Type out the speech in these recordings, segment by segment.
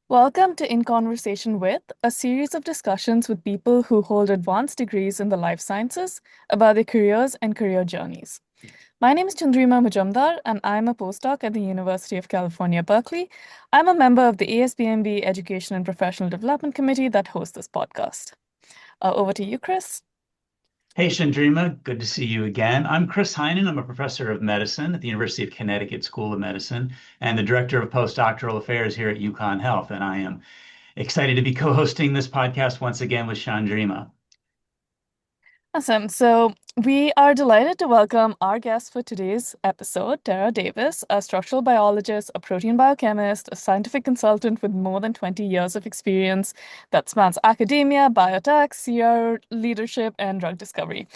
Welcome to In Conversation With, a series of discussions with people who hold advanced degrees in the life sciences about their careers and career journeys. My name is Chandrima Majumdar, and I'm a postdoc at the University of California, Berkeley. I'm a member of the ASBMB Education and Professional Development Committee that hosts this podcast. Over to you, Chris. Hey, Chandrima, good to see you again. I'm Chris Heinen. I'm a professor of medicine at the University of Connecticut School of Medicine and the director of postdoctoral affairs here at UConn Health. And I am excited to be co-hosting this podcast once again with Chandrima. Awesome. So we are delighted to welcome our guest for today's episode, Tara Davis, a structural biologist, a protein biochemist, a scientific consultant with more than 20 years of experience that spans academia, biotech, CR leadership, and drug discovery.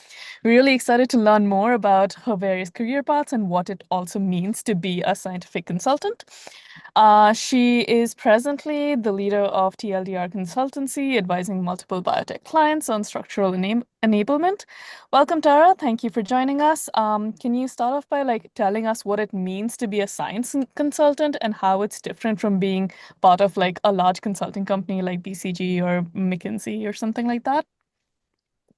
We're really excited to learn more about her various career paths and what it also means to be a scientific consultant. She is presently the leader of TLDR Consultancy, advising multiple biotech clients on structural enablement. Welcome, Tara. Thank you for joining us. Can you start off by telling us what it means to be a science consultant and how it's different from being part of a large consulting company like BCG or McKinsey or something like that?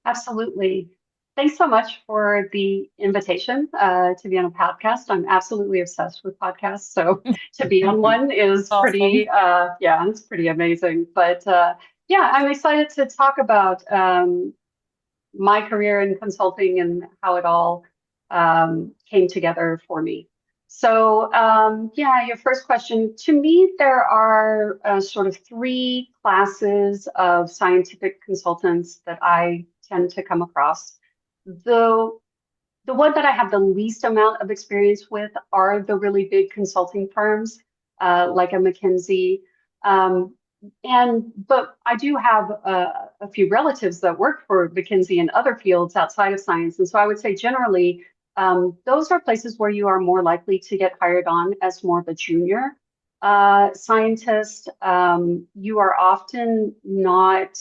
Absolutely. Thanks so much for the invitation to be on a podcast. I'm absolutely obsessed with podcasts, so to be on one is Awesome. yeah, it's pretty amazing. But yeah, I'm excited to talk about my career in consulting and how it all came together for me. So yeah, your first question. To me, there are sort of three classes of scientific consultants that I tend to come across. The the one that I have the least amount of experience with are the really big consulting firms, like a McKinsey. Um, but I do have a few relatives that work for McKinsey and other fields outside of science. And so I would say generally, those are places where you are more likely to get hired on as more of a junior scientist. You are often not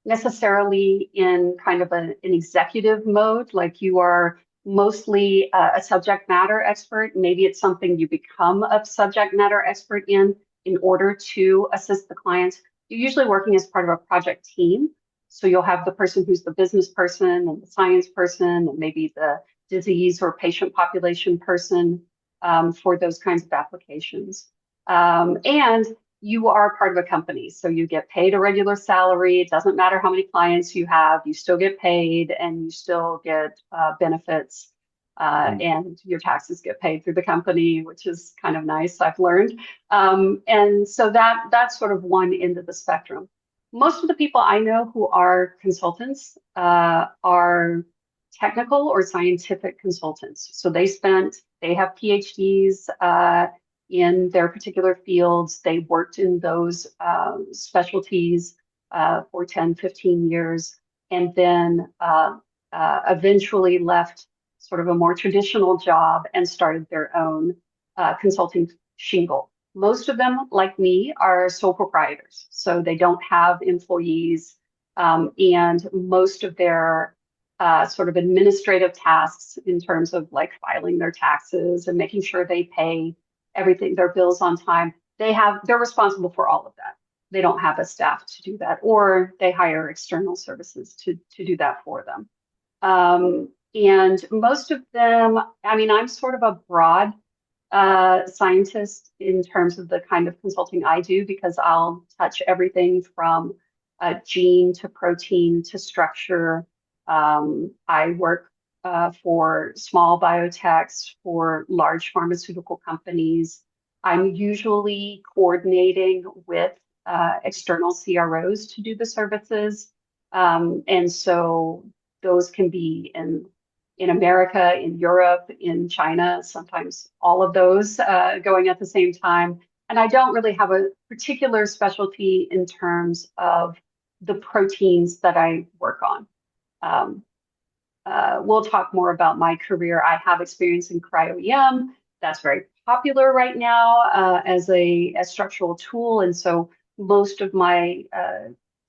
necessarily in kind of an executive mode, like you are mostly a subject matter expert. Maybe it's something you become a subject matter expert in order to assist the clients. You're usually working as part of a project team. So you'll have the person who's the business person and the science person and maybe the disease or patient population person for those kinds of applications. And you are part of a company. So you get paid a regular salary. It doesn't matter how many clients you have, you still get paid and you still get benefits. And your taxes get paid through the company, which is kind of nice, I've learned. And so that's sort of one end of the spectrum. Most of the people I know who are consultants are technical or scientific consultants. So they have PhDs in their particular fields. They worked in those specialties for 10, 15 years, and then eventually left sort of a more traditional job and started their own consulting shingle. Most of them, like me, are sole proprietors, so they don't have employees, and most of their sort of administrative tasks in terms of like filing their taxes and making sure they pay everything, their bills on time. They're responsible for all of that. They don't have a staff to do that, or they hire external services to do that for them. And most of them, I mean, I'm sort of a broad scientist in terms of the kind of consulting I do because I'll touch everything from gene to protein to structure. I work for small biotechs, for large pharmaceutical companies. I'm usually coordinating with external CROs to do the services. And so those can be in America, in Europe, in China, sometimes all of those going at the same time. And I don't really have a particular specialty in terms of the proteins that I work on. Um, we'll talk more about my career. I have experience in cryo-EM. That's very popular right now as a structural tool. And so most of my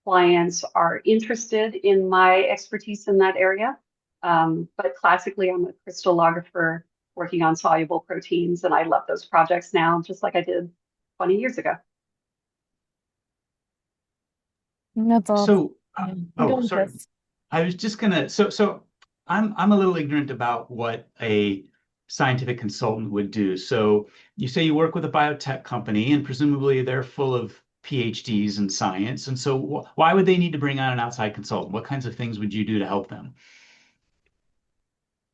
clients are interested in my expertise in that area. But classically, I'm a crystallographer working on soluble proteins, and I love those projects now, just like I did 20 years ago. That's awesome. So, Yeah. Go oh, on, sorry. Chris. I was just gonna, so I'm a little ignorant about what a scientific consultant would do. So you say you work with a biotech company, and presumably they're full of PhDs in science. And so why would they need to bring on an outside consultant? What kinds of things would you do to help them?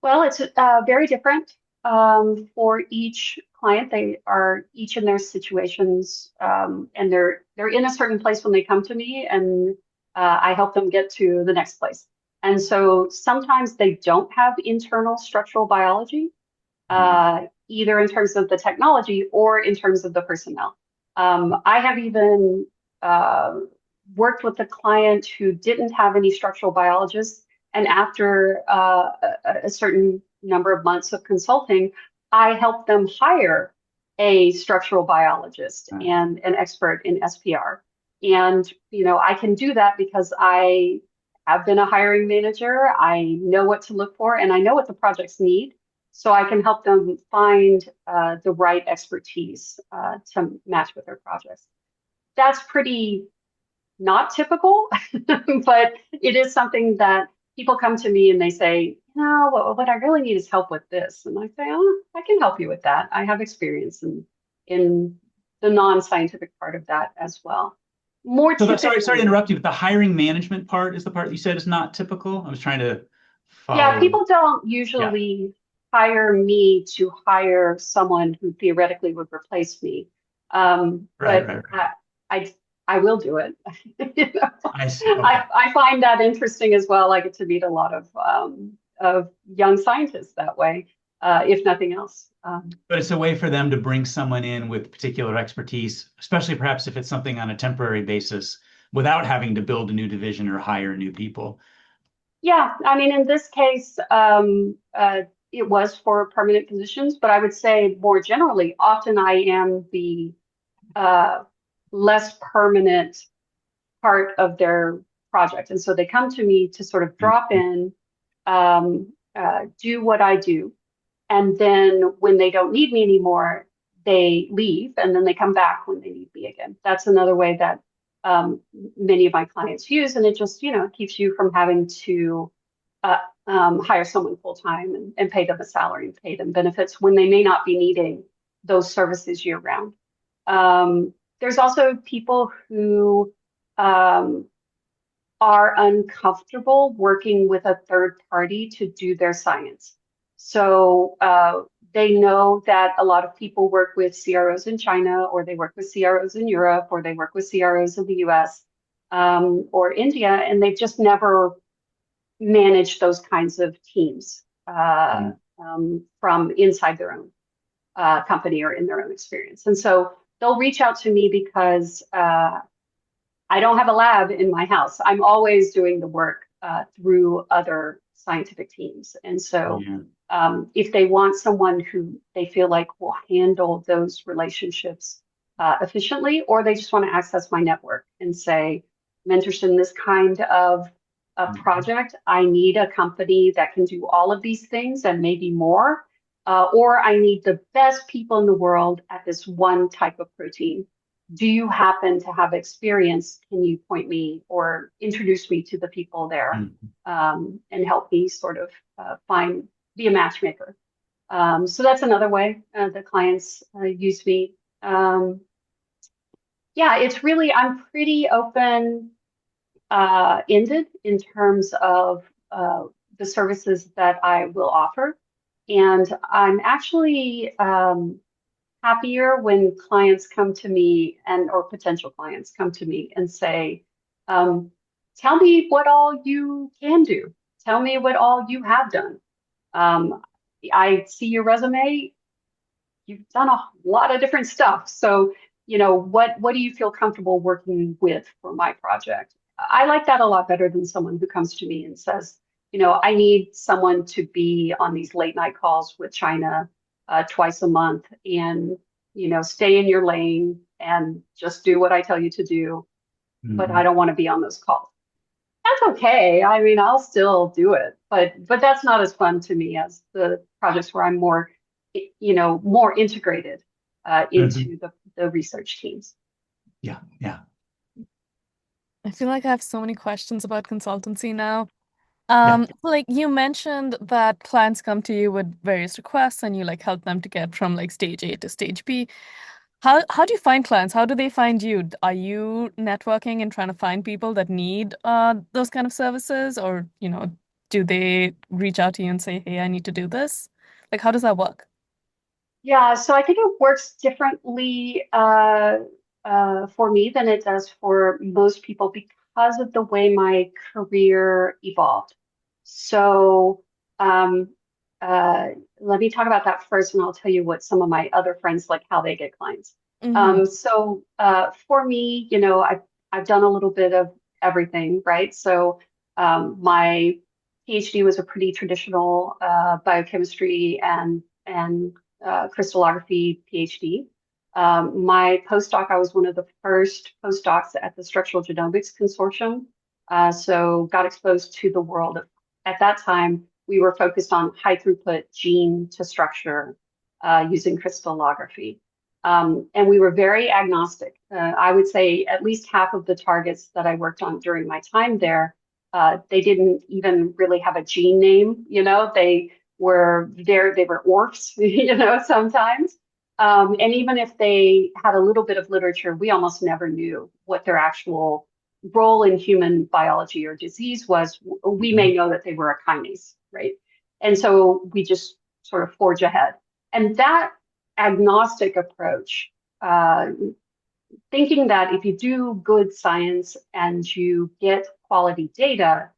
Well, it's very different for each client. They are each in their situations, and they're in a certain place when they come to me, and I help them get to the next place. And so sometimes they don't have internal structural biology, Mm, either in terms of the technology or in terms of the personnel. I have even uh, worked with a client who didn't have any structural biologists, and after a certain number of months of consulting, I helped them hire a structural biologist right. and an expert in SPR. And I can do that because I have been a hiring manager. I know what to look for, and I know what the projects need, so I can help them find the right expertise to match with their projects. That's pretty not typical, but it is something that people come to me and they say, no, what I really need is help with this. And I say, oh, I can help you with that. I have experience in the non-scientific part of that as well. More So sorry to typically, interrupt you, but the hiring management part is the part you said is not typical. I was trying to yeah, follow. people don't Yeah, usually hire me to hire someone who theoretically would replace me. right, But right, right. I, I will do it. You know, I see. Okay. I find that interesting as well. I get to meet a lot of young scientists that way, if nothing else. But it's a way for them to bring someone in with particular expertise, especially perhaps if it's something on a temporary basis, without having to build a new division or hire new people. Yeah, I mean, in this case, it was for permanent positions, but I would say more generally, often I am the uh, less permanent part of their project. And so they come to me to sort of drop Mhm. in, do what I do. And then when they don't need me anymore, they leave and then they come back when they need me again. That's another way that um, many of my clients use. And it just, keeps you from having to uh, hire someone full time and pay them a salary and pay them benefits when they may not be needing those services year round. There's also people who um, are uncomfortable working with a third party to do their science. So they know that a lot of people work with CROs in China, or they work with CROs in Europe, or they work with CROs in the US or India, and they've just never managed those kinds of teams from inside their own company or in their own experience. And so they'll reach out to me because I don't have a lab in my house. I'm always doing the work through other scientific teams. And so Yeah. if they want someone who they feel like will handle those relationships efficiently, or they just want to access my network and say, I'm interested in this kind of a Mhm. project. I need a company that can do all of these things and maybe more. Or I need the best people in the world at this one type of protein. Do you happen to have experience? Can you point me or introduce me to the people there Mhm. and help me sort of be a matchmaker? So that's another way the clients use me. Um, yeah, it's really, I'm pretty open ended in terms of the services that I will offer. And I'm actually happier when clients come to me and or potential clients come to me and say, um, tell me what all you can do. Tell me what all you have done. Um, I see your resume. You've done a lot of different stuff. So, what do you feel comfortable working with for my project? I like that a lot better than someone who comes to me and says, I need someone to be on these late night calls with China twice a month and, stay in your lane and just do what I tell you to do, but I Mhm. don't want to be on those calls. That's okay. I mean, I'll still do it, but that's not as fun to me as the projects where I'm more, more integrated Mhm. into the research teams. Yeah, yeah. I feel like I have so many questions about consultancy now. Yeah. Like you mentioned that clients come to you with various requests and you like help them to get from like stage A to stage B. How do you find clients? How do they find you? Are you networking and trying to find people that need those kind of services, or do they reach out to you and say, "Hey, I need to do this"? Like, how does that work? Yeah, so I think it works differently for me than it does for most people because of the way my career evolved. So um, uh, let me talk about that first, and I'll tell you what some of my other friends like how they get clients. Mm-hmm. For me, I've done a little bit of everything, right? So my PhD was a pretty traditional biochemistry and crystallography PhD. My postdoc, I was one of the first postdocs at the Structural Genomics Consortium. So got exposed to the world of, at that time, we were focused on high throughput gene to structure using crystallography. And we were very agnostic. I would say at least half of the targets that I worked on during my time there, they didn't even really have a gene name. They were there, they were orphs, sometimes. And even if they had a little bit of literature, we almost never knew what their actual role in human biology or disease was. We Mhm. may know that they were a kinase, right? And so we just sort of forge ahead. And that agnostic approach, uh, thinking that if you do good science and you get quality data,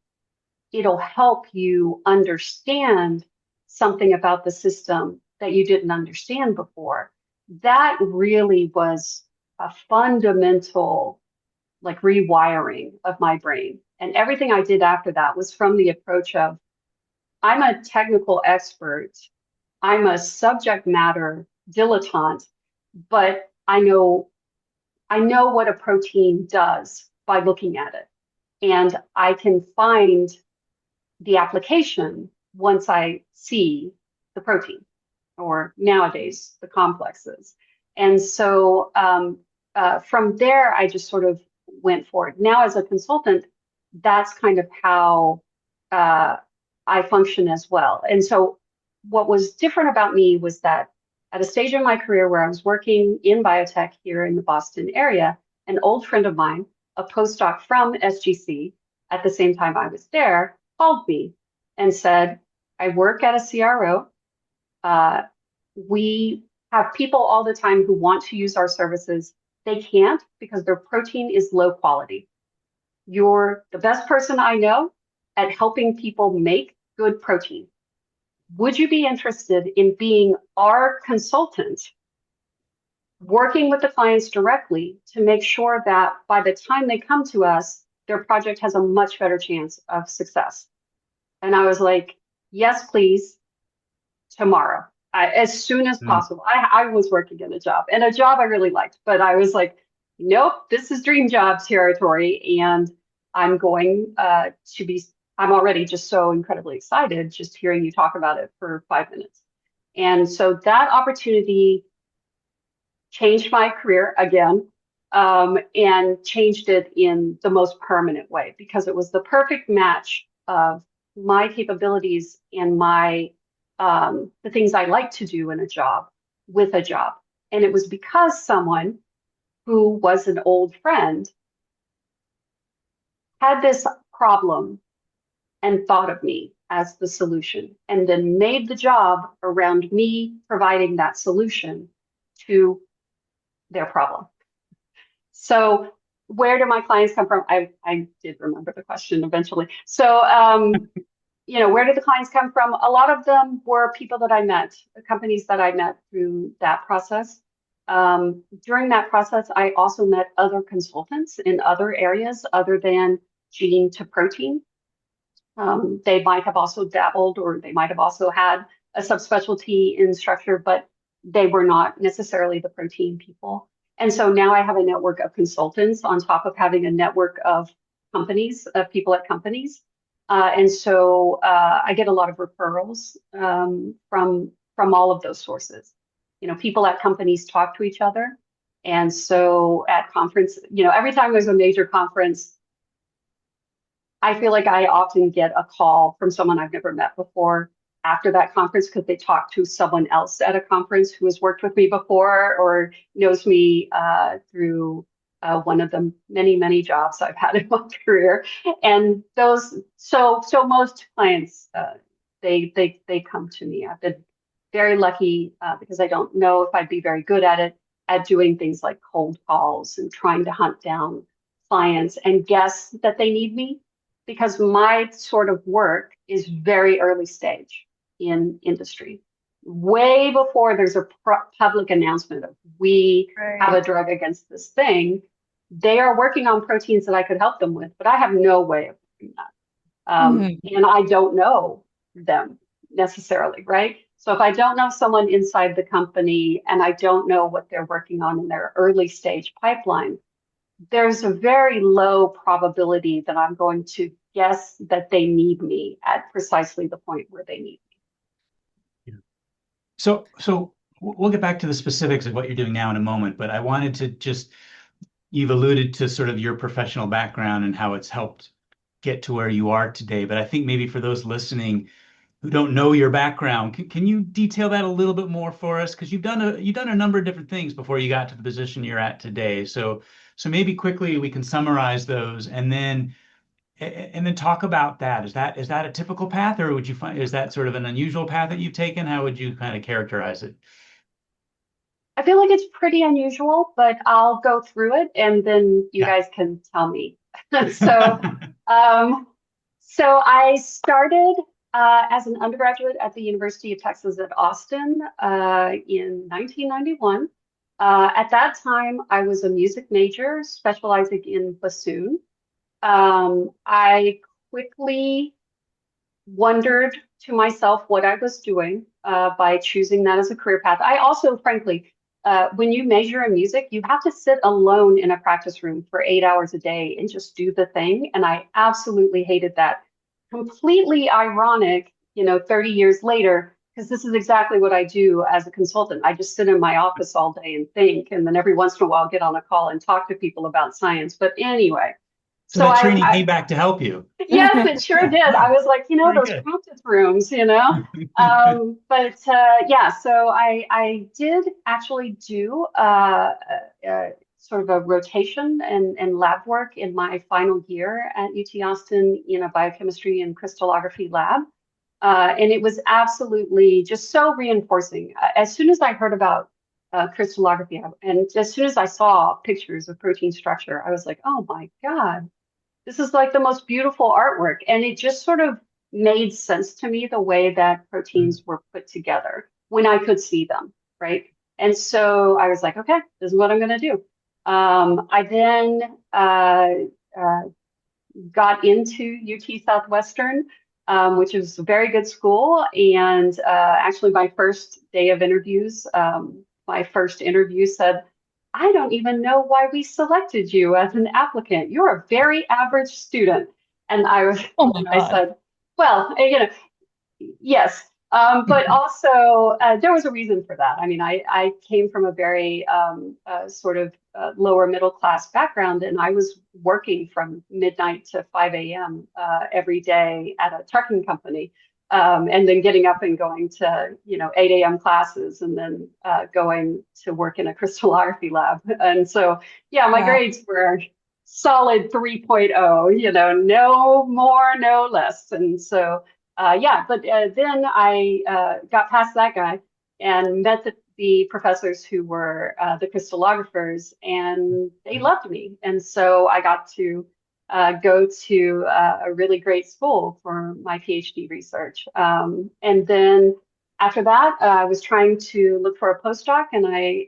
it'll help you understand something about the system that you didn't understand before. That really was a fundamental like rewiring of my brain. And everything I did after that was from the approach of I'm a technical expert, I'm a subject matter dilettante, but I know what a protein does by looking at it. And I can find the application once I see the protein, or nowadays the complexes. And so from there, I just sort of went for it. Now, as a consultant, that's kind of how uh, I function as well. And so, what was different about me was that at a stage in my career where I was working in biotech here in the Boston area, an old friend of mine, a postdoc from SGC, at the same time I was there, called me and said, I work at a CRO. Uh, we have people all the time who want to use our services. They can't because their protein is low quality. You're the best person I know at helping people make good protein. Would you be interested in being our consultant, working with the clients directly to make sure that by the time they come to us, their project has a much better chance of success? And I was like, yes, please, tomorrow, as soon as Mm. possible. I was working in a job and a job I really liked, but I was like, nope, this is dream job territory. And I'm going to be, I'm already just so incredibly excited just hearing you talk about it for 5 minutes. And so that opportunity changed my career again, and changed it in the most permanent way because it was the perfect match of my capabilities and my the things I like to do in a job with a job. And it was because someone who was an old friend had this problem and thought of me as the solution and then made the job around me providing that solution to their problem. So where do my clients come from? I did remember the question eventually. So, where did the clients come from? A lot of them were people that I met, companies that I met through that process. During that process, I also met other consultants in other areas other than gene to protein. They might have also dabbled, or they might have also had a subspecialty in structure, but they were not necessarily the protein people. And so now I have a network of consultants on top of having a network of companies, of people at companies. And so I get a lot of referrals from all of those sources. People at companies talk to each other. And so at conference, every time there's a major conference, I feel like I often get a call from someone I've never met before after that conference because they talked to someone else at a conference who has worked with me before or knows me through one of the many, many jobs I've had in my career. And so most clients, they come to me. I've been very lucky because I don't know if I'd be very good at it, at doing things like cold calls and trying to hunt down clients and guess that they need me because my sort of work is very early stage in industry. Way before there's a public announcement of we have a Right. drug against this thing, they are working on proteins that I could help them with, but I have no way of doing that. Mhm. And I don't know them necessarily, right? So if I don't know someone inside the company and I don't know what they're working on in their early stage pipeline, there's a very low probability that I'm going to guess that they need me at precisely the point where they need Yeah. So we'll get back to the specifics of what you're doing now in a moment, but I wanted to just, you've alluded to sort of your professional background and how it's helped get to where you are today. But I think maybe for those listening who don't know your background, can you detail that a little bit more for us? Because you've done a number of different things before you got to the position you're at today. So maybe quickly we can summarize those and then talk about that. Is that a typical path, or would you find is that sort of an unusual path that you've taken? How would you kind of characterize it? I feel like it's pretty unusual, but I'll go through it and then you Yeah. guys can tell me. So, um, so I started as an undergraduate at the University of Texas at Austin in 1991. At that time, I was a music major specializing in bassoon. I quickly wondered to myself what I was doing by choosing that as a career path. I also, frankly, when you major in music, you have to sit alone in a practice room for 8 hours a day and just do the thing. And I absolutely hated that. Completely ironic, 30 years later, because this is exactly what I do as a consultant. I just sit in my office all day and think, and then every once in a while get on a call and talk to people about science. But anyway, So so that I, training I came back to help you. yes, it sure did. I was like, Very those good. practice rooms. But yeah, so I did actually do sort of a rotation and lab work in my final year at UT Austin in a biochemistry and crystallography lab. And it was absolutely just so reinforcing. As soon as I heard about crystallography and as soon as I saw pictures of protein structure, I was like, oh my God, this is like the most beautiful artwork. And it just sort of made sense to me the way that proteins were put together when I could see them, right? And so I was like, okay, this is what I'm going to do. I then uh, got into UT Southwestern, which is a very good school. And actually, my first day of interviews, my first interview said, I don't even know why we selected you as an applicant. You're a very average student. And Oh my I God. said, well, yes, but also there was a reason for that. I mean, I came from a very sort of lower middle class background, and I was working from midnight to 5 a.m. Every day at a trucking company, and then getting up and going to 8 a.m. classes, and then going to work in a crystallography lab. And so, yeah, my Wow. grades were solid 3.0, no more, no less. And so yeah, but then I got past that guy and met the professors who were the crystallographers, and they loved me. And so I got to go to a really great school for my PhD research. And then after that, I was trying to look for a postdoc, and I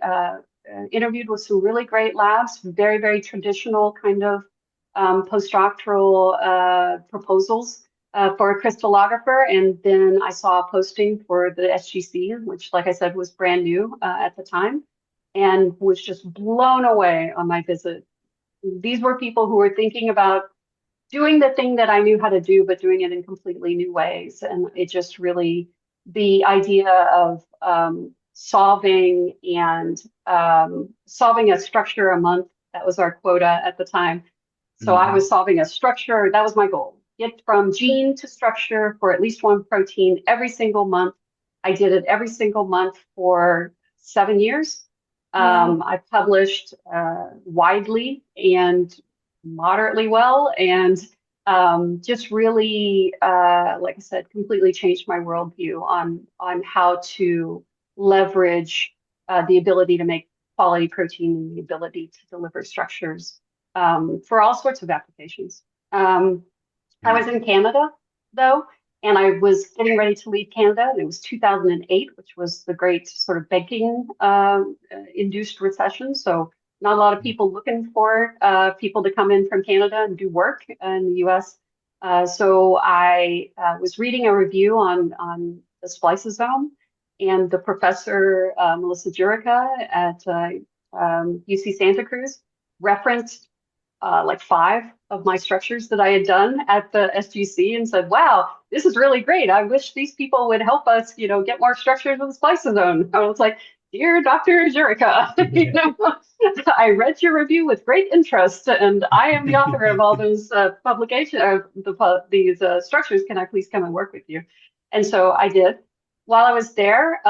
interviewed with some really great labs, very, very traditional kind of postdoctoral proposals for a crystallographer. And then I saw a posting for the SGC, which, like I said, was brand new at the time, and was just blown away on my visit. These were people who were thinking about doing the thing that I knew how to do, but doing it in completely new ways. And it just really, the idea of solving a structure a month, that was our quota at the time. So I Mhm. was solving a structure, that was my goal, get from gene to structure for at least one protein every single month. I did it every single month for 7 years. Wow. I've published widely and moderately well, and just really, like I said, completely changed my worldview on how to leverage the ability to make quality protein and the ability to deliver structures for all sorts of applications. Um, I Yeah. was in Canada though, and I was getting ready to leave Canada, and it was 2008, which was the great sort of banking induced recession. So not a lot of people looking for people to come in from Canada and do work in the U.S. So I was reading a review on the spliceosome, and the professor Melissa Jurica at UC Santa Cruz referenced like five of my structures that I had done at the SGC and said, wow, this is really great. I wish these people would help us, get more structures with the spliceosome. I was like, dear Dr. Jurica, I read your review with great interest, and I am the author of all those publications, these structures. Can I please come and work with you? And so I did. While I was there,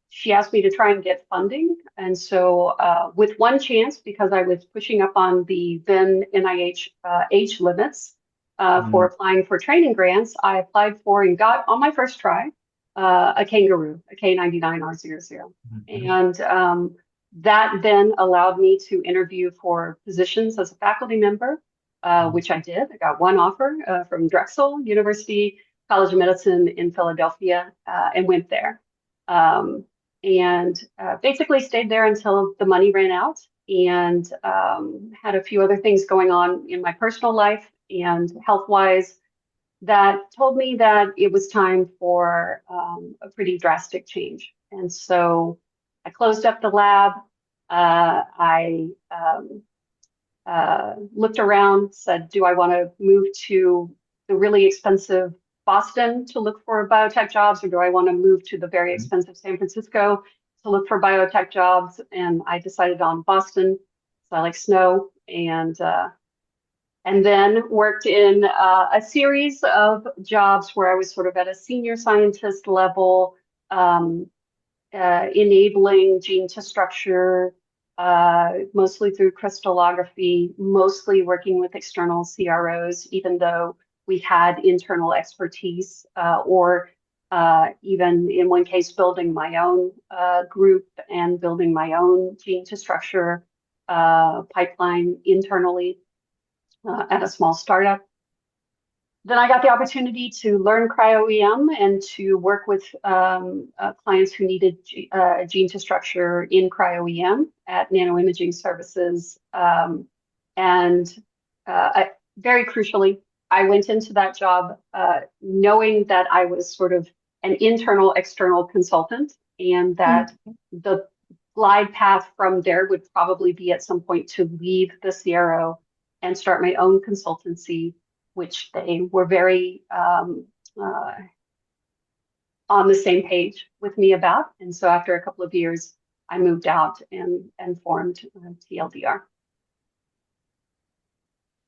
she asked me to try and get funding. And so, with one chance, because I was pushing up on the then NIH age limits for Mm, applying for training grants, I applied for and got on my first try a kangaroo, a K99R00. mhm, And that then allowed me to interview for positions as a faculty member, mhm, which I did. I got one offer from Drexel University College of Medicine in Philadelphia and went there. Um, and basically stayed there until the money ran out, and had a few other things going on in my personal life and health wise that told me that it was time for a pretty drastic change. And so I closed up the lab. I looked around, said, do I want to move to the really expensive Boston to look for biotech jobs, or do I want to move to the very mhm. expensive San Francisco to look for biotech jobs? And I decided on Boston. So I like snow, and then worked in a series of jobs where I was sort of at a senior scientist level, um, enabling gene to structure, mostly through crystallography, mostly working with external CROs, even though we had internal expertise, or even in one case, building my own group and building my own gene to structure pipeline internally at a small startup. Then I got the opportunity to learn cryo-EM and to work with clients who needed gene to structure in cryo-EM at nanoimaging services. And very crucially, I went into that job knowing that I was sort of an internal external consultant, and that Mm. the glide path from there would probably be at some point to leave the CRO and start my own consultancy, which they were very uh, on the same page with me about. And so after a couple of years, I moved out and formed TLDR.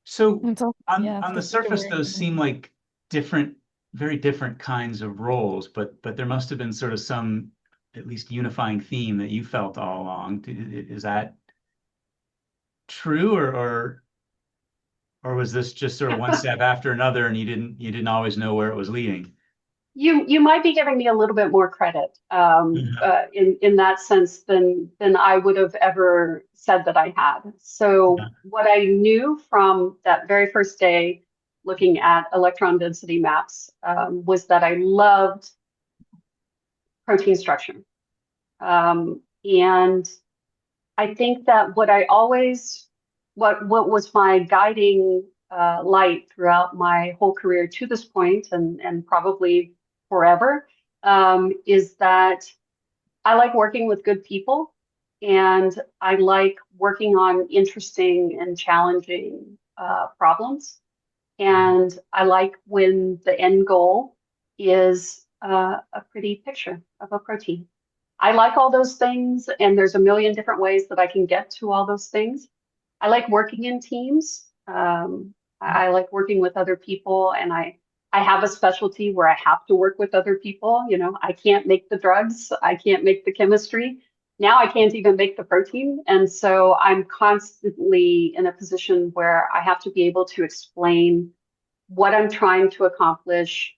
So And so, yeah, on the feel free to surface, worry. those seem like different, very different kinds of roles, but there must have been sort of some at least unifying theme that you felt all along. Is that true, or was this just sort of one step after another, and you didn't always know where it was leading? You might be giving me a little bit more credit Mhm. in that sense than I would have ever said that I had. So Yeah. what I knew from that very first day looking at electron density maps was that I loved protein structure. And I think that what was my guiding light throughout my whole career to this point, and probably forever, is that I like working with good people, and I like working on interesting and challenging problems. And I like when the end goal is a pretty picture of a protein. I like all those things, and there's a million different ways that I can get to all those things. I like working in teams. I like working with other people, and I have a specialty where I have to work with other people. You know, I can't make the drugs, I can't make the chemistry. Now I can't even make the protein. And so I'm constantly in a position where I have to be able to explain what I'm trying to accomplish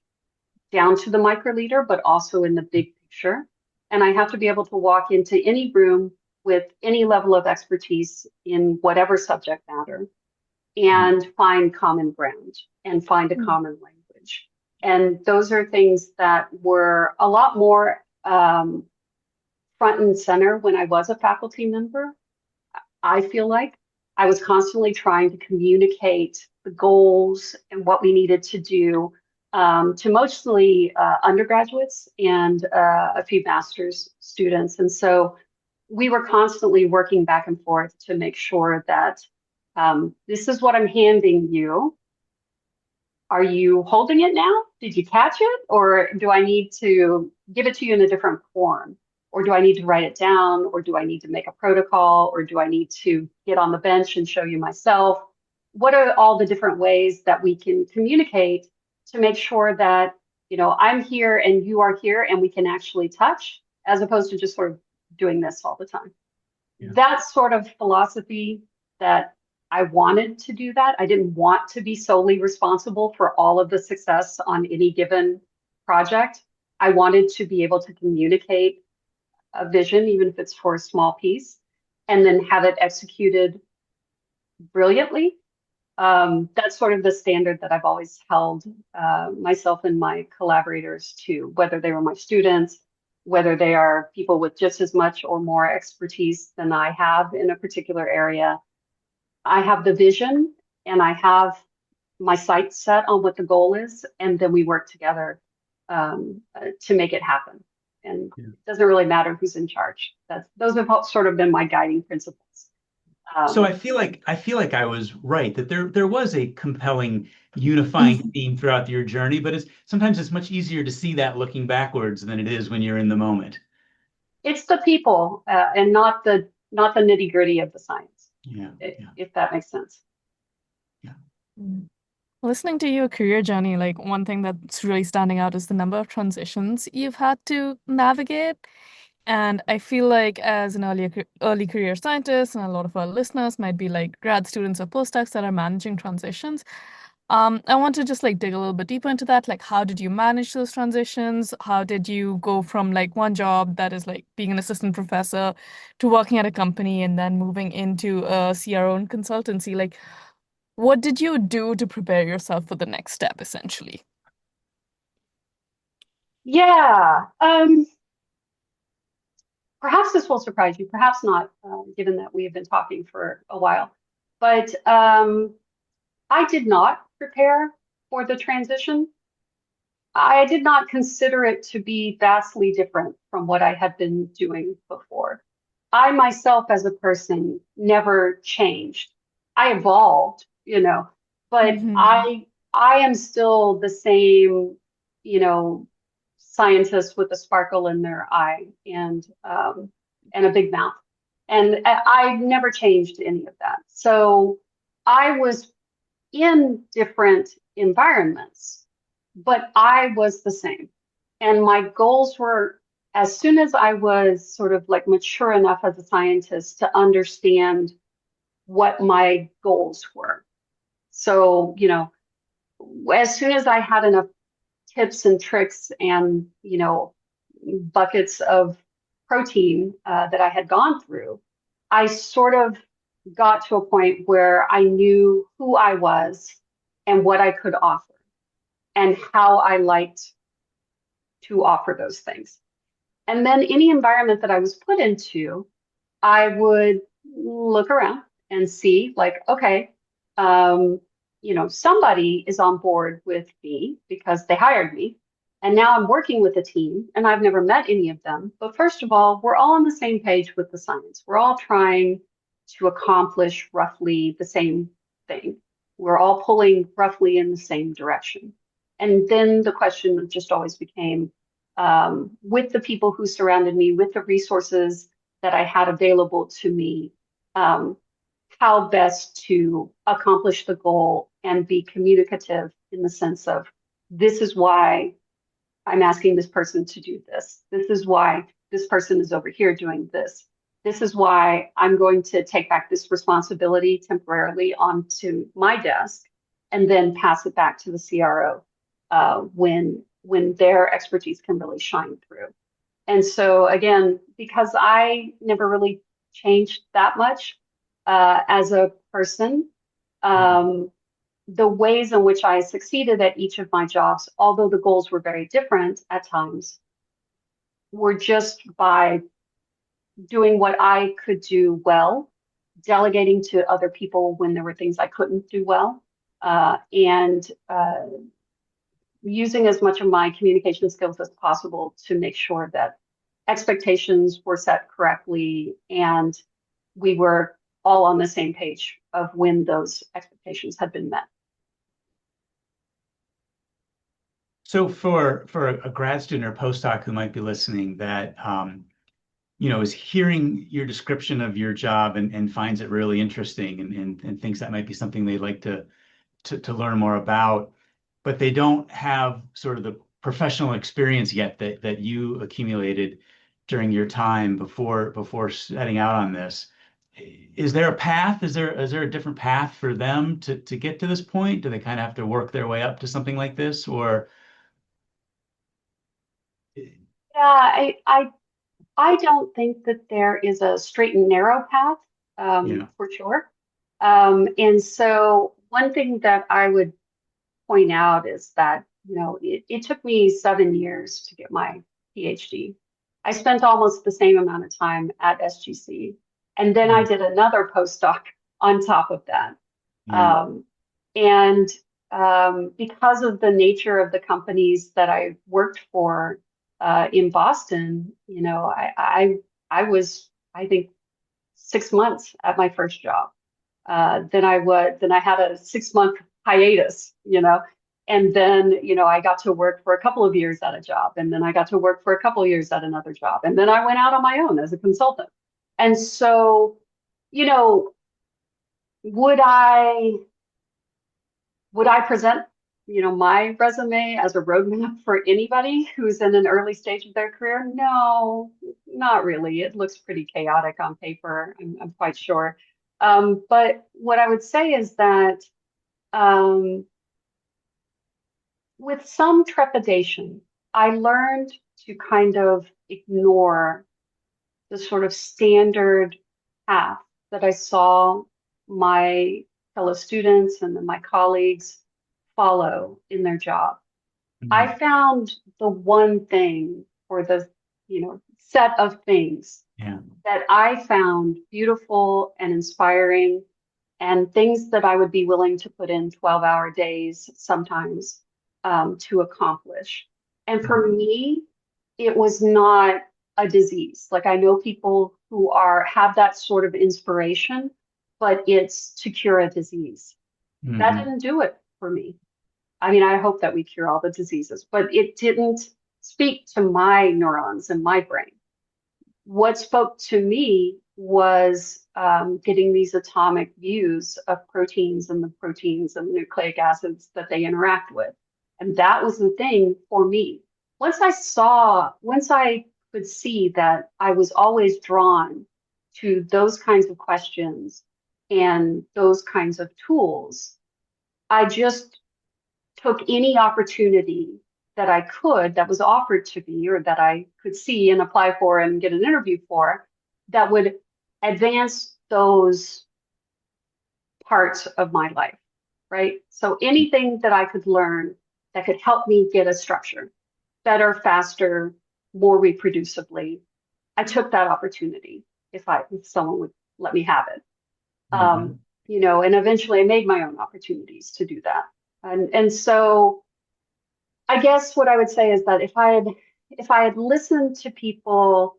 down to the microliter, but also in the big picture. And I have to be able to walk into any room with any level of expertise in whatever subject matter Yeah. and find common ground and find a Mm. common language. And those are things that were a lot more front and center when I was a faculty member. I feel like I was constantly trying to communicate the goals and what we needed to do to mostly undergraduates and a few master's students. And so we were constantly working back and forth to make sure that this is what I'm handing you. Are you holding it now? Did you catch it? Or do I need to give it to you in a different form? Or do I need to write it down? Or do I need to make a protocol? Or do I need to get on the bench and show you myself? What are all the different ways that we can communicate to make sure that, you know, I'm here and you are here and we can actually touch as opposed to just sort of doing this all the time? Yeah. That sort of philosophy that I wanted to do that. I didn't want to be solely responsible for all of the success on any given project. I wanted to be able to communicate a vision, even if it's for a small piece, and then have it executed brilliantly. That's sort of the standard that I've always held myself and my collaborators to, whether they were my students, whether they are people with just as much or more expertise than I have in a particular area. I have the vision and I have my sights set on what the goal is, and then we work together to make it happen. And Yeah. it doesn't really matter who's in charge. Those have sort of been my guiding principles. So Um, I feel like I was right that there was a compelling unifying Mhm. theme throughout your journey, but sometimes it's much easier to see that looking backwards than it is when you're in the moment. it's the people and not the nitty gritty of the science, Yeah, yeah, if that makes sense. yeah. Mm. Listening to your career journey, like one thing that's really standing out is the number of transitions you've had to navigate. And I feel like as an early career scientist, and a lot of our listeners might be like grad students or postdocs that are managing transitions. I want to just like dig a little bit deeper into that. Like, how did you manage those transitions? How did you go from like one job that is like being an assistant professor to working at a company and then moving into a CRO and consultancy? Like, what did you do to prepare yourself for the next step, essentially? Yeah, perhaps this will surprise you, perhaps not, given that we have been talking for a while. But I did not prepare for the transition. I did not consider it to be vastly different from what I had been doing before. I myself, as a person, never changed. I evolved, you know, but Hmm. I am still the same, you know, scientist with a sparkle in their eye and a big mouth, and I never changed any of that. So I was in different environments, but I was the same. And my goals were, as soon as I was sort of like mature enough as a scientist to understand what my goals were. So, you know, as soon as I had enough tips and tricks and, you know, buckets of protein that I had gone through, I sort of got to a point where I knew who I was and what I could offer and how I liked to offer those things. And then any environment that I was put into, I would look around and see, like, okay, um, you know, somebody is on board with me because they hired me. And now I'm working with a team and I've never met any of them. But first of all, we're all on the same page with the science. We're all trying to accomplish roughly the same thing. We're all pulling roughly in the same direction. And then the question just always became with the people who surrounded me, with the resources that I had available to me, um, how best to accomplish the goal and be communicative in the sense of this is why I'm asking this person to do this. This is why this person is over here doing this. This is why I'm going to take back this responsibility temporarily onto my desk and then pass it back to the CRO when their expertise can really shine through. And so again, because I never really changed that much as a person, um, the ways in which I succeeded at each of my jobs, although the goals were very different at times, were just by doing what I could do well, delegating to other people when there were things I couldn't do well, and using as much of my communication skills as possible to make sure that expectations were set correctly and we were all on the same page of when those expectations had been met. So for a grad student or postdoc who might be listening that is hearing your description of your job and finds it really interesting and thinks that might be something they'd like to learn more about, but they don't have sort of the professional experience yet that you accumulated during your time before setting out on this. Is there a path? Is there a different path for them to get to this point? Do they kind of have to work their way up to something like this, or Yeah, I don't think that there is a straight and narrow path, yeah? for sure. And so one thing that I would point out is that, it took me 7 years to get my PhD. I spent almost the same amount of time at SGC, and then I Mm. did another postdoc on top of that. Yeah. Um, and because of the nature of the companies that I worked for in Boston, I was, I think, 6 months at my first job. Then I had a 6 month hiatus, and then, I got to work for a couple of years at a job, and then I got to work for a couple of years at another job, and then I went out on my own as a consultant. And so, you know, would I would I present, my resume as a roadmap for anybody who's in an early stage of their career? No, not really. It looks pretty chaotic on paper, I'm quite sure. But what I would say is that um, with some trepidation, I learned to kind of ignore the sort of standard path that I saw my fellow students and then my colleagues follow in their job. Mhm. I found the one thing or the, set of things Yeah. that I found beautiful and inspiring and things that I would be willing to put in 12-hour days sometimes to accomplish. And for Mhm. me, it was not a disease. Like I know people who have that sort of inspiration, but it's to cure a disease. That Mhm. didn't do it for me. I mean, I hope that we cure all the diseases, but it didn't speak to my neurons in my brain. What spoke to me was getting these atomic views of proteins and the proteins and the nucleic acids that they interact with. And that was the thing for me. Once I could see that I was always drawn to those kinds of questions and those kinds of tools, I just took any opportunity that I could, that was offered to me, or that I could see and apply for and get an interview for, that would advance those parts of my life, right? So anything that I could learn that could help me get a structure better, faster, more reproducibly, I took that opportunity if someone would let me have it. Mhm. And eventually I made my own opportunities to do that. And so I guess what I would say is that if I had listened to people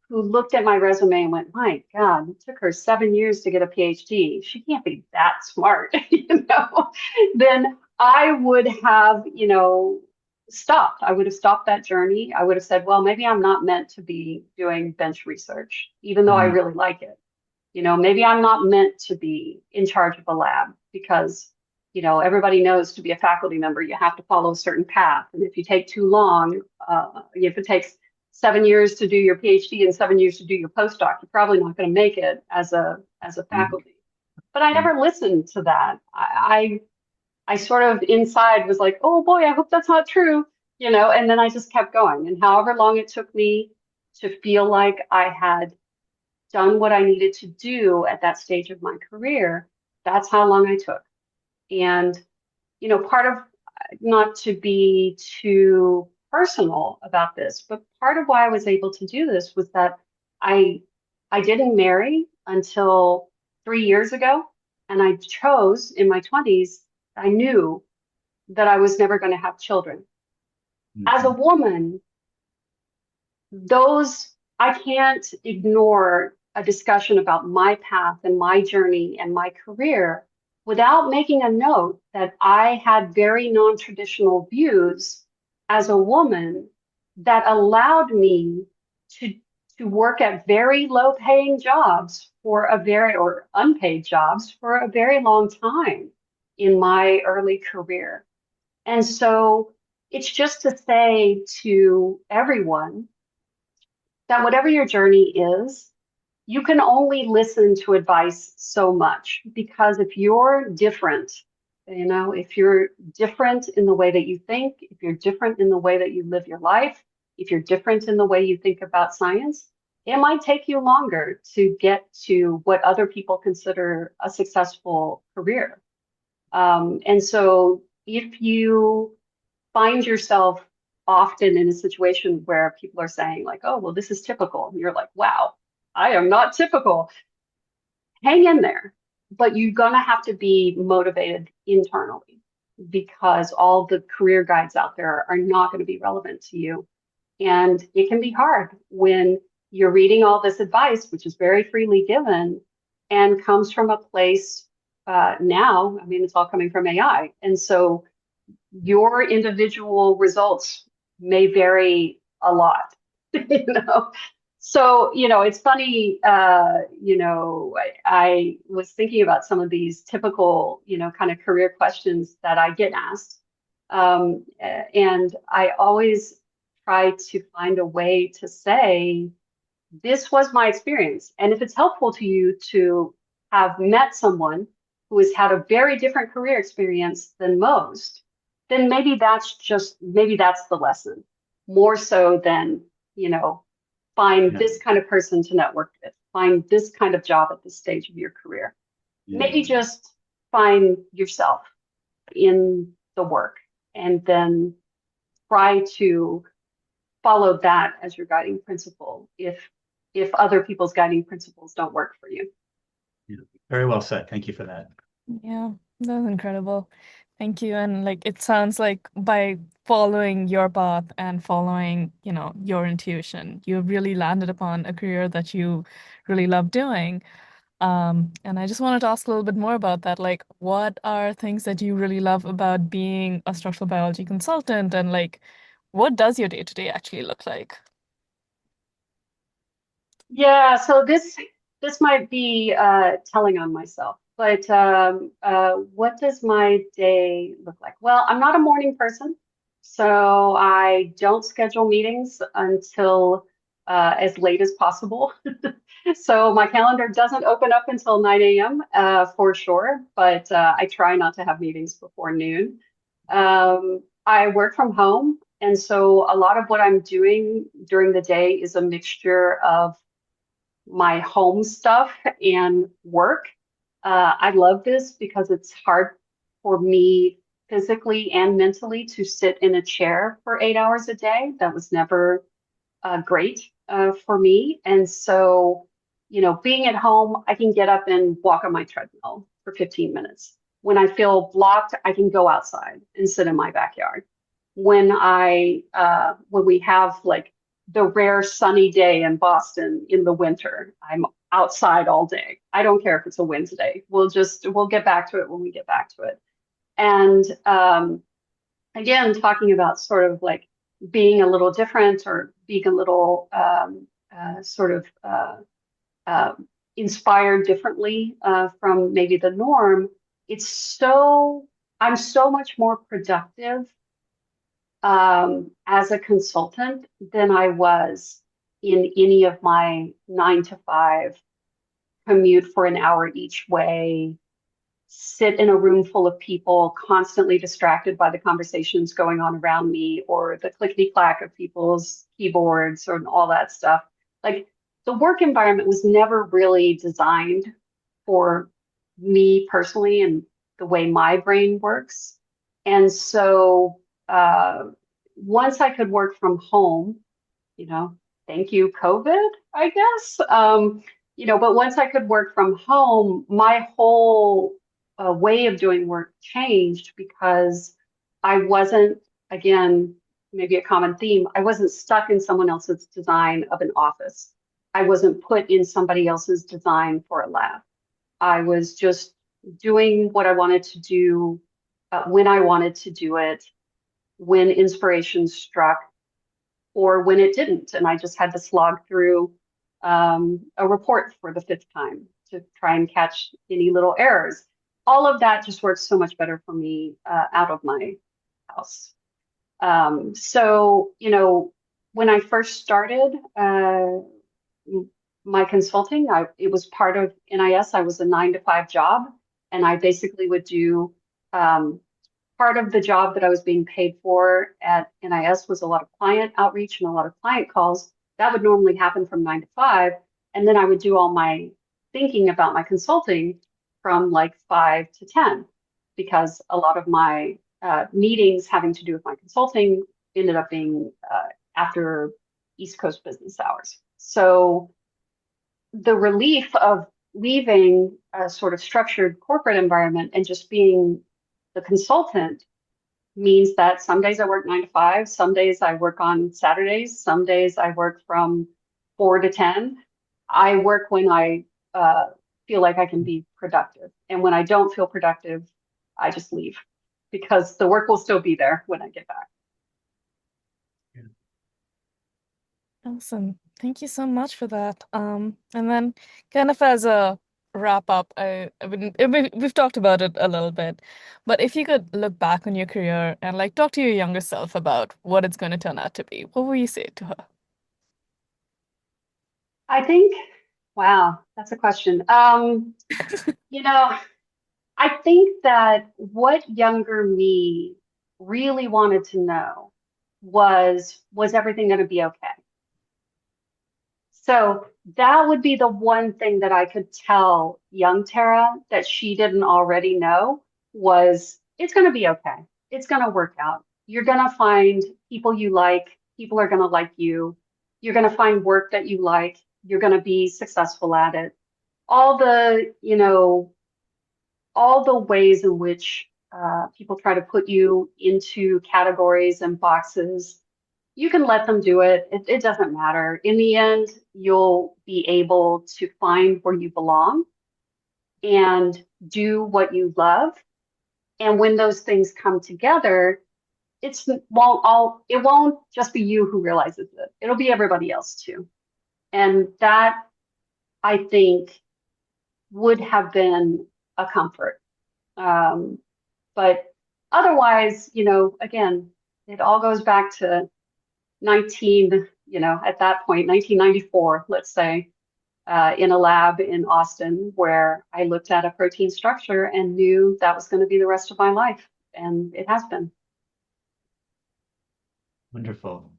who looked at my resume and went, "My God, it took her 7 years to get a PhD. She can't be that smart," then I would have, stopped. I would have stopped that journey. I would have said, "Well, maybe I'm not meant to be doing bench research, even though I Mhm. really like it. Maybe I'm not meant to be in charge of a lab because." everybody knows to be a faculty member, you have to follow a certain path. And if you take too long, if it takes 7 years to do your PhD and 7 years to do your postdoc, you're probably not going to make it as a Mhm. faculty. But I never listened to that. I sort of inside was like, oh boy, I hope that's not true, and then I just kept going. And however long it took me to feel like I had done what I needed to do at that stage of my career, that's how long I took. And, part of, not to be too personal about this, but part of why I was able to do this was that I I didn't marry until 3 years ago, and I chose in my 20s, I knew that I was never going to have children. As a Mhm. woman, those I can't ignore a discussion about my path and my journey and my career without making a note that I had very non-traditional views as a woman that allowed me to to work at very low paying jobs for a very or unpaid jobs for a very long time in my early career. And so it's just to say to everyone that whatever your journey is, you can only listen to advice so much because if you're different, if you're different in the way that you think, if you're different in the way that you live your life, if you're different in the way you think about science, it might take you longer to get to what other people consider a successful career. And so if you find yourself often in a situation where people are saying like, oh, well, this is typical. And you're like, wow, I am not typical. Hang in there. But you're going to have to be motivated internally because all the career guides out there are not going to be relevant to you. And it can be hard when you're reading all this advice, which is very freely given and comes from a place now. I mean, it's all coming from AI. And so your individual results may vary a lot, you know. So, it's funny, I was thinking about some of these typical, kind of career questions that I get asked. And I always try to find a way to say, this was my experience. And if it's helpful to you to have met someone who has had a very different career experience than most, then maybe that's the lesson more so than, find Yeah. this kind of person to network with, find this kind of job at this stage of your career. Yeah. Maybe just find yourself in the work and then try to follow that as your guiding principle if other people's guiding principles don't work for you. Yeah. Very well said. Thank you for that. Yeah, that was incredible. Thank you. And like it sounds like by following your path and following, your intuition, you really landed upon a career that you really love doing. And I just wanted to ask a little bit more about that. Like, what are things that you really love about being a structural biology consultant? And like, what does your day-to-day actually look like? Yeah, so this might be telling on myself, but what does my day look like? Well, I'm not a morning person, so I don't schedule meetings until as late as possible. So my calendar doesn't open up until 9 a.m. For sure, but I try not to have meetings before noon. I work from home, and so a lot of what I'm doing during the day is a mixture of my home stuff and work. I love this because it's hard for me physically and mentally to sit in a chair for 8 hours a day. That was never great for me. And so, being at home, I can get up and walk on my treadmill for 15 minutes. When I feel blocked, I can go outside and sit in my backyard. When we have like the rare sunny day in Boston in the winter, I'm outside all day. I don't care if it's a Wednesday. We'll get back to it when we get back to it. And again, talking about sort of like being a little different or being a little sort of uh, inspired differently from maybe the norm, it's so I'm so much more productive as a consultant than I was in any of my 9 to 5 commute for an hour each way, sit in a room full of people, constantly distracted by the conversations going on around me or the clickety clack of people's keyboards or all that stuff. Like the work environment was never really designed for me personally and the way my brain works. And so once I could work from home, you know, thank you, COVID, I guess. But once I could work from home, my whole way of doing work changed because I wasn't, again, maybe a common theme, I wasn't stuck in someone else's design of an office. I wasn't put in somebody else's design for a lab. I was just doing what I wanted to do when I wanted to do it, when inspiration struck or when it didn't. And I just had to slog through a report for the fifth time to try and catch any little errors. All of that just works so much better for me out of my house. When I first started my consulting, it was part of NIS. I was a 9 to 5 job, and I basically would do um, part of the job that I was being paid for at NIS was a lot of client outreach and a lot of client calls. That would normally happen from 9 to 5. And then I would do all my thinking about my consulting from like 5 to 10, because a lot of my meetings having to do with my consulting ended up being after East Coast business hours. So the relief of leaving a sort of structured corporate environment and just being the consultant means that some days I work 9 to 5, some days I work on Saturdays, some days I work from 4 to 10. I work when I feel like I can be productive. And when I don't feel productive, I just leave because the work will still be there when I get back. Awesome. Thank you so much for that. And then kind of as a wrap up, we've talked about it a little bit, but if you could look back on your career and like talk to your younger self about what it's going to turn out to be, what would you say to her? I think, wow, that's a question. You know, I think that what younger me really wanted to know was everything going to be okay? So that would be the one thing that I could tell young Tara that she didn't already know was it's going to be okay. It's going to work out. You're going to find people you like. People are going to like you. You're going to find work that you like. You're going to be successful at it. All the, you know, all the ways in which people try to put you into categories and boxes, you can let them do it. It doesn't matter. In the end, you'll be able to find where you belong and do what you love. And when those things come together, it won't just be you who realizes it. It'll be everybody else too. And that I think would have been a comfort. Um, but otherwise, again, it all goes back to at that point, 1994, let's say, in a lab in Austin where I looked at a protein structure and knew that was going to be the rest of my life. And it has been. Wonderful.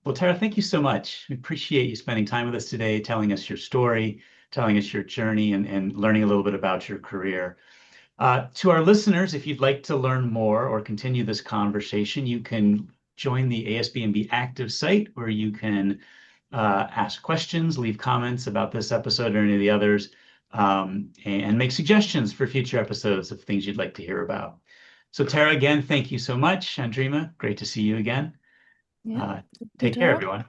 Well, Tara, thank you so much. We appreciate you spending time with us today, telling us your story, telling us your journey, and learning a little bit about your career. To our listeners, if you'd like to learn more or continue this conversation, you can join the ASB&B Active site where you can ask questions, leave comments about this episode or any of the others, and make suggestions for future episodes of things you'd like to hear about. So Tara, again, thank you so much. Andrima, great to see you again. Yeah, you Take care, too. everyone.